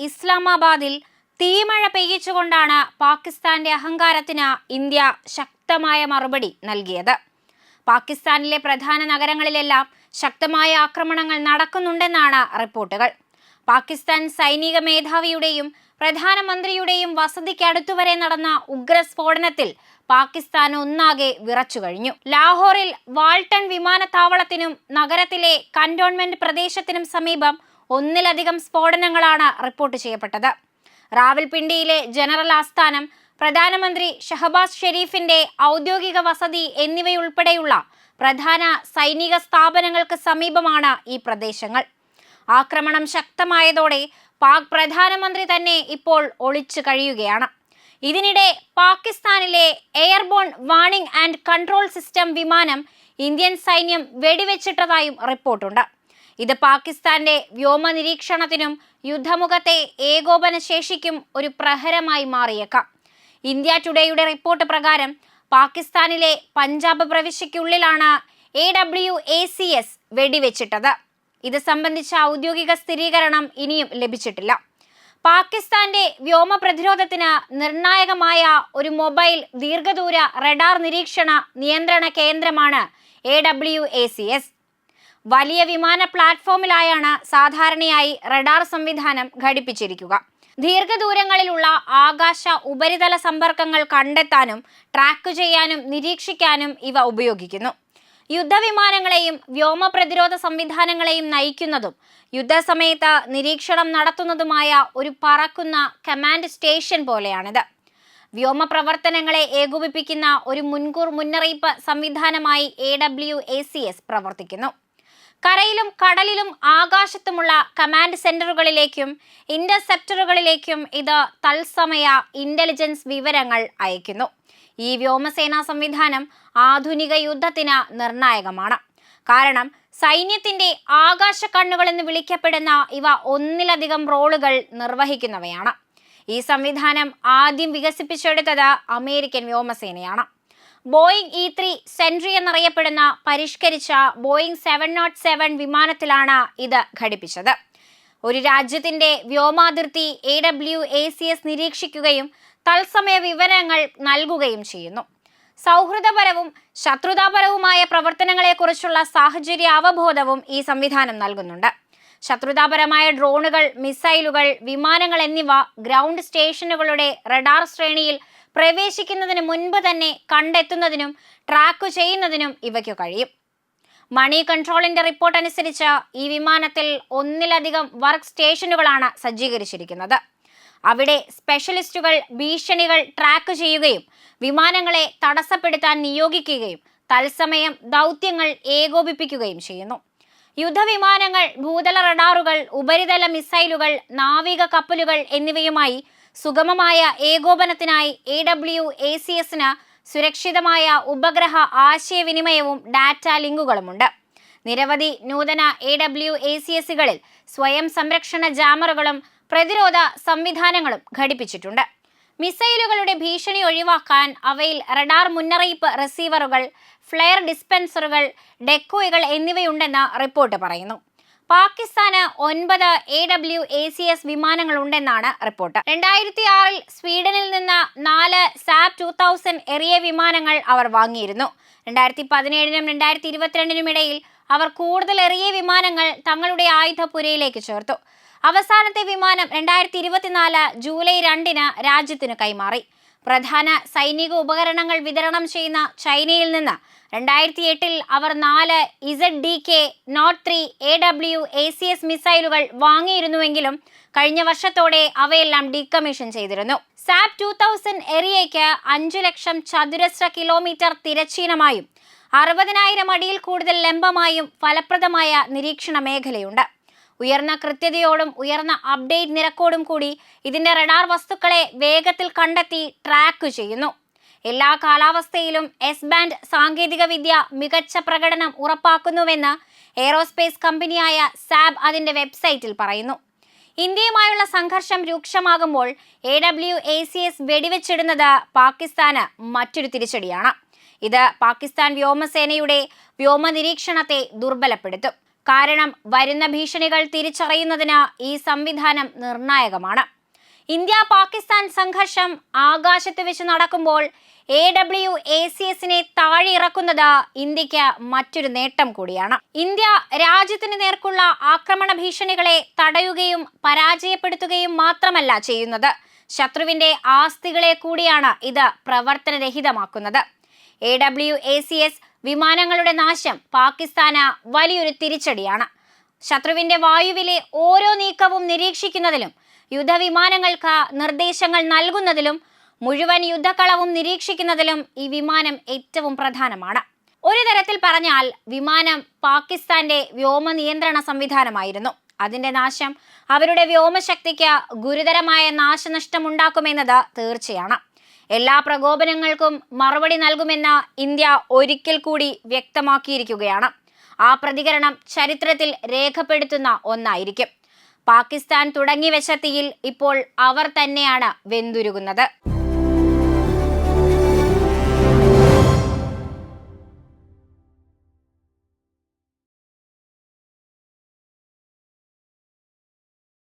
ഇസ്ലാമാബാദിൽ തീമഴ പെയ്യിച്ചുകൊണ്ടാണ് പാകിസ്ഥാന്റെ അഹങ്കാരത്തിന് ഇന്ത്യ ശക്തമായ മറുപടി നൽകിയത്. പാകിസ്ഥാനിലെ പ്രധാന നഗരങ്ങളിലെല്ലാം ശക്തമായ ആക്രമണങ്ങൾ നടക്കുന്നുണ്ടെന്നാണ് റിപ്പോർട്ടുകൾ. പാകിസ്ഥാൻ സൈനിക മേധാവിയുടെയും പ്രധാനമന്ത്രിയുടെയും വസതിക്ക് അടുത്തുവരെ നടന്ന ഉഗ്രസ്ഫോടനത്തിൽ പാകിസ്ഥാൻ ഒന്നാകെ വിറച്ചു കഴിഞ്ഞു. ലാഹോറിൽ വാൾട്ടൺ വിമാനത്താവളത്തിനും നഗരത്തിലെ കന്റോൺമെന്റ് പ്രദേശത്തിനും സമീപം ഒന്നിലധികം സ്ഫോടനങ്ങളാണ് റിപ്പോർട്ട് ചെയ്യപ്പെട്ടത്. റാവൽപിണ്ടിയിലെ ജനറൽ ആസ്ഥാനം, പ്രധാനമന്ത്രി ഷഹബാസ് ഷെരീഫിന്റെ ഔദ്യോഗിക വസതി എന്നിവയുൾപ്പെടെയുള്ള പ്രധാന സൈനിക സ്ഥാപനങ്ങൾക്ക് സമീപമാണ് ഈ പ്രദേശങ്ങൾ. ആക്രമണം ശക്തമായതോടെ പാക് പ്രധാനമന്ത്രി തന്നെ ഇപ്പോൾ ഒളിച്ചു കഴിയുകയാണ്. ഇതിനിടെ പാകിസ്ഥാനിലെ airborne warning and control system വിമാനം ഇന്ത്യൻ സൈന്യം വെടിവെച്ചിട്ടതായും റിപ്പോർട്ടുണ്ട്. ഇത് പാകിസ്ഥാന്റെ വ്യോമ നിരീക്ഷണത്തിനും യുദ്ധമുഖത്തെ ഏകോപന ശേഷിക്കും ഒരു പ്രഹരമായി മാറിയേക്കാം. ഇന്ത്യ ടുഡേയുടെ റിപ്പോർട്ട് പ്രകാരം പാകിസ്ഥാനിലെ പഞ്ചാബ് പ്രവിശ്യയ്ക്കുള്ളിലാണ് AWACS വെടിവെച്ചിട്ടത്. ഇത് സംബന്ധിച്ച ഔദ്യോഗിക സ്ഥിരീകരണം ഇനിയും ലഭിച്ചിട്ടില്ല. പാകിസ്ഥാന്റെ വ്യോമ പ്രതിരോധത്തിന് നിർണായകമായ ഒരു മൊബൈൽ ദീർഘദൂര റഡാർ നിരീക്ഷണ നിയന്ത്രണ കേന്ദ്രമാണ് AWACS. വലിയ വിമാന പ്ലാറ്റ്ഫോമിലായാണ് സാധാരണയായി റഡാർ സംവിധാനം ഘടിപ്പിച്ചിരിക്കുക. ദീർഘദൂരങ്ങളിലുള്ള ആകാശ ഉപരിതല സമ്പർക്കങ്ങൾ കണ്ടെത്താനും ട്രാക്ക് ചെയ്യാനും നിരീക്ഷിക്കാനും ഇവ ഉപയോഗിക്കുന്നു. യുദ്ധവിമാനങ്ങളെയും വ്യോമ പ്രതിരോധ സംവിധാനങ്ങളെയും നയിക്കുന്നതും യുദ്ധസമയത്ത് നിരീക്ഷണം നടത്തുന്നതുമായ ഒരു പറക്കുന്ന കമാൻഡ് സ്റ്റേഷൻ പോലെയാണിത്. വ്യോമ പ്രവർത്തനങ്ങളെ ഏകോപിപ്പിക്കുന്ന ഒരു മുൻകൂർ മുന്നറിയിപ്പ് സംവിധാനമായി AWACS പ്രവർത്തിക്കുന്നു. കരയിലും കടലിലും ആകാശത്തുമുള്ള കമാൻഡ് സെന്ററുകളിലേക്കും ഇന്റർസെപ്റ്ററുകളിലേക്കും ഇത് തത്സമയ ഇന്റലിജൻസ് വിവരങ്ങൾ അയക്കുന്നു. ഈ വ്യോമസേനാ സംവിധാനം ആധുനിക യുദ്ധത്തിന് നിർണായകമാണ്. കാരണം സൈന്യത്തിന്റെ ആകാശ കണ്ണുകൾ എന്ന് വിളിക്കപ്പെടുന്ന ഇവ ഒന്നിലധികം റോളുകൾ നിർവഹിക്കുന്നവയാണ്. ഈ സംവിധാനം ആദ്യം വികസിപ്പിച്ചെടുത്തത് അമേരിക്കൻ വ്യോമസേനയാണ്. ബോയിങ് E-3 സെൻട്രി എന്നറിയപ്പെടുന്ന പരിഷ്കരിച്ച ബോയിങ് 707 വിമാനത്തിലാണ് ഇത് ഘടിപ്പിച്ചത്. ഒരു രാജ്യത്തിന്റെ വ്യോമാതിർത്തി AWACS നിരീക്ഷിക്കുകയും തത്സമയ വിവരങ്ങൾ നൽകുകയും ചെയ്യുന്നു. സൗഹൃദപരവും ശത്രുതാപരവുമായ പ്രവർത്തനങ്ങളെക്കുറിച്ചുള്ള സാഹചര്യ അവബോധവും ഈ സംവിധാനം നൽകുന്നുണ്ട്. ശത്രുതാപരമായ ഡ്രോണുകൾ, മിസൈലുകൾ, വിമാനങ്ങൾ എന്നിവ ഗ്രൗണ്ട് സ്റ്റേഷനുകളുടെ റഡാർ ശ്രേണിയിൽ പ്രവേശിക്കുന്നതിന് മുൻപ് തന്നെ കണ്ടെത്തുന്നതിനും ട്രാക്ക് ചെയ്യുന്നതിനും ഇവയ്ക്കു കഴിയും. മണി കൺട്രോളിന്റെ റിപ്പോർട്ട് അനുസരിച്ച് ഈ വിമാനത്തിൽ ഒന്നിലധികം വർക്ക് സ്റ്റേഷനുകളാണ് സജ്ജീകരിച്ചിരിക്കുന്നത്. അവിടെ സ്പെഷ്യലിസ്റ്റുകൾ ഭീഷണികൾ ട്രാക്ക് ചെയ്യുകയും വിമാനങ്ങളെ തടസ്സപ്പെടുത്താൻ നിയോഗിക്കുകയും തത്സമയം ദൗത്യങ്ങൾ ഏകോപിപ്പിക്കുകയും ചെയ്യുന്നു. യുദ്ധവിമാനങ്ങൾ, ഭൂതല റഡാറുകൾ, ഉപരിതല മിസൈലുകൾ, നാവിക കപ്പലുകൾ എന്നിവയുമായി സുഗമമായ ഏകോപനത്തിനായി AWACSന് സുരക്ഷിതമായ ഉപഗ്രഹ ആശയവിനിമയവും ഡാറ്റ ലിങ്കുകളുമുണ്ട്. നിരവധി നൂതന AWACSകളിൽ സ്വയം സംരക്ഷണ ജാമറുകളും പ്രതിരോധ സംവിധാനങ്ങളും ഘടിപ്പിച്ചിട്ടുണ്ട്. മിസൈലുകളുടെ ഭീഷണി ഒഴിവാക്കാൻ അവയിൽ റഡാർ മുന്നറിയിപ്പ് റിസീവറുകൾ, ഫ്ലെയർ ഡിസ്പെൻസറുകൾ, ഡെക്കോയ്കൾ എന്നിവയുണ്ടെന്ന് റിപ്പോർട്ട് പറയുന്നു. പാകിസ്ഥാന് 9 AWACS വിമാനങ്ങളുണ്ടെന്നാണ് റിപ്പോർട്ട്. 2006 സ്വീഡനിൽ നിന്ന് 4 SAB 2000 എറിയ വിമാനങ്ങൾ അവർ വാങ്ങിയിരുന്നു. 2017നും 2022നും ഇടയിൽ അവർ കൂടുതൽ എറിയ വിമാനങ്ങൾ തങ്ങളുടെ ആയുധപുരയിലേക്ക് ചേർത്തു. അവസാനത്തെ വിമാനം 2024 ജൂലൈ 2-ന് രാജ്യത്തിന് കൈമാറി. പ്രധാന സൈനിക ഉപകരണങ്ങൾ വിതരണം ചെയ്യുന്ന ചൈനയിൽ നിന്ന് 2008-ൽ അവർ 4 ZDK Note 3 AWACS മിസൈലുകൾ വാങ്ങിയിരുന്നുവെങ്കിലും കഴിഞ്ഞ വർഷത്തോടെ അവയെല്ലാം ഡീകമ്മീഷൻ ചെയ്തിരുന്നു. SAB 2000 എറിയയ്ക്ക് 5 ലക്ഷം ചതുരശ്ര കിലോമീറ്റർ തിരശ്ചീനമായും 60,000 അടിയിൽ കൂടുതൽ ലംബമായും ഫലപ്രദമായ നിരീക്ഷണ മേഖലയുണ്ട്. ഉയർന്ന കൃത്യതയോടും ഉയർന്ന അപ്ഡേറ്റ് നിരക്കോടും കൂടി ഇതിന്റെ റഡാർ വസ്തുക്കളെ വേഗത്തിൽ കണ്ടെത്തി ട്രാക്ക് ചെയ്യുന്നു. എല്ലാ കാലാവസ്ഥയിലും S-ബാൻഡ് സാങ്കേതിക വിദ്യ മികച്ച പ്രകടനം ഉറപ്പാക്കുന്നുവെന്ന് എയ്റോസ്പേസ് കമ്പനിയായ SAB അതിന്റെ വെബ്സൈറ്റിൽ പറയുന്നു. ഇന്ത്യയുമായുള്ള സംഘർഷം രൂക്ഷമാകുമ്പോൾ AWACS വെടിവെച്ചിടുന്നത് പാകിസ്ഥാന് മറ്റൊരു തിരിച്ചടിയാണ്. ഇത് പാകിസ്ഥാൻ വ്യോമസേനയുടെ വ്യോമ നിരീക്ഷണത്തെ ദുർബലപ്പെടുത്തും. കാരണം വരുന്ന ഭീഷണികൾ തിരിച്ചറിയുന്നതിന് ഈ സംവിധാനം നിർണായകമാണ്. ഇന്ത്യ പാകിസ്ഥാൻ സംഘർഷം ആകാശത്ത് വെച്ച് നടക്കുമ്പോൾ AWACSനെ താഴെ ഇറക്കുന്നത് ഇന്ത്യക്ക് മറ്റൊരു നേട്ടം കൂടിയാണ്. ഇന്ത്യ രാജ്യത്തിന് നേർക്കുള്ള ആക്രമണ ഭീഷണികളെ തടയുകയും പരാജയപ്പെടുത്തുകയും മാത്രമല്ല ചെയ്യുന്നത്, ശത്രുവിന്റെ ആസ്തികളെ കൂടിയാണ് ഇത് പ്രവർത്തനരഹിതമാക്കുന്നത്. AWACS വിമാനങ്ങളുടെ നാശം പാകിസ്ഥാന് വലിയൊരു തിരിച്ചടിയാണ്. ശത്രുവിന്റെ വായുവിലെ ഓരോ നീക്കവും നിരീക്ഷിക്കുന്നതിലും യുദ്ധവിമാനങ്ങൾക്ക് നിർദ്ദേശങ്ങൾ നൽകുന്നതിലും മുഴുവൻ യുദ്ധക്കളവും നിരീക്ഷിക്കുന്നതിലും ഈ വിമാനം ഏറ്റവും പ്രധാനമാണ്. ഒരു തരത്തിൽ പറഞ്ഞാൽ വിമാനം പാകിസ്ഥാന്റെ വ്യോമ നിയന്ത്രണ സംവിധാനമായിരുന്നു. അതിന്റെ നാശം അവരുടെ വ്യോമശക്തിക്ക് ഗുരുതരമായ നാശനഷ്ടമുണ്ടാക്കുമെന്നത് തീർച്ചയാണ്. എല്ലാ പ്രകോപനങ്ങൾക്കും മറുപടി നൽകുമെന്ന് ഇന്ത്യ ഒരിക്കൽ കൂടി വ്യക്തമാക്കിയിരിക്കുകയാണ്. ആ പ്രതികരണം ചരിത്രത്തിൽ രേഖപ്പെടുത്തുന്ന ഒന്നായിരിക്കും. പാകിസ്ഥാൻ തുടങ്ങിവെച്ച തീയിൽ ഇപ്പോൾ അവർ തന്നെയാണ് വെന്തുരുകുന്നത്.